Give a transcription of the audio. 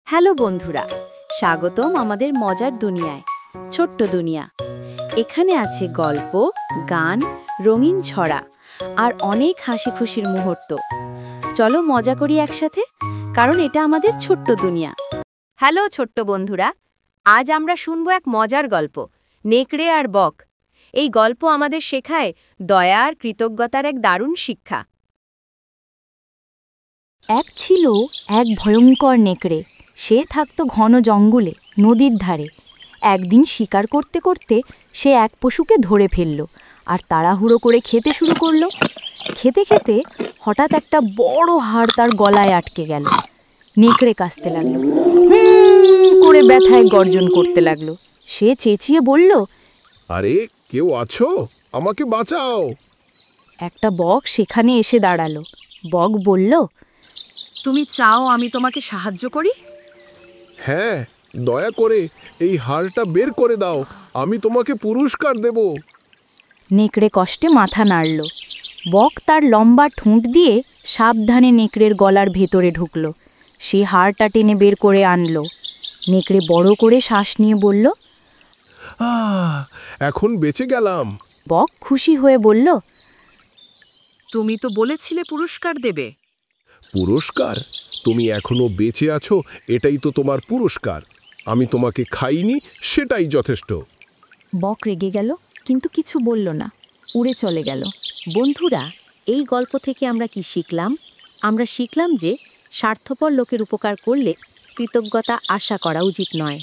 Hello বন্ধুরা, স্বাগতম আমাদের মজার দুনিয়ায়। ছোট্ট দুনিয়া। এখানে আছে গল্প, গান, রঙিন ছড়া আর অনেক হাসি খুশির মুহূর্ত। চলো মজা করি একসাথে, কারণ এটা আমাদের ছোট্ট দুনিয়া। হ্যালো ছোট্ট বন্ধুরা, আজ আমরা শুনবো এক মজার গল্প, নেকড়ে আর বক। এই গল্প আমাদের শেখায় দয়া আর কৃতজ্ঞতার এক দারুণ শিক্ষা। এক ছিল এক ভয়ঙ্কর নেকড়ে। সে থাকত ঘন জঙ্গলে, নদীর ধারে। একদিন শিকার করতে করতে সে এক পশুকে ধরে ফেলল আর তাড়াহুড়ো করে খেতে শুরু করলো। খেতে খেতে হঠাৎ একটা বড় হাড় তার গলায় আটকে গেল। নেকড়ে কাশতে লাগলো, করে ব্যথায় গর্জন করতে লাগলো। সে চেঁচিয়ে বলল, আরে কেউ আছো, আমাকে বাঁচাও। একটা বক সেখানে এসে দাঁড়ালো। বক বলল, তুমি চাও আমি তোমাকে সাহায্য করি? হ্যাঁ, দয়া করে এই হাড়টা বের করে দাও, আমি তোমাকে পুরস্কার দেব। নেকড়ে কষ্টে মাথা নাড়ল। বক তার লম্বা ঠোঁট দিয়ে সাবধানে নেকড়ের গলার ভেতরে ঢুকল। সে হাড়টা টেনে বের করে আনলো। নেকড়ে বড় করে শ্বাস নিয়ে বলল, এখন বেঁচে গেলাম। বক খুশি হয়ে বলল, তুমি তো বলেছিলে পুরস্কার দেবে। পুরস্কার? তুমি এখনো বেঁচে আছো, এটাই তো তোমার পুরস্কার। আমি তোমাকে খাইনি, সেটাই যথেষ্ট। বক রেগে গেল, কিন্তু কিছু বলল না, উড়ে চলে গেল। বন্ধুরা, এই গল্প থেকে আমরা কি শিখলাম? আমরা শিখলাম যে স্বার্থপর লোকের উপকার করলে কৃতজ্ঞতা আশা করা উচিত নয়।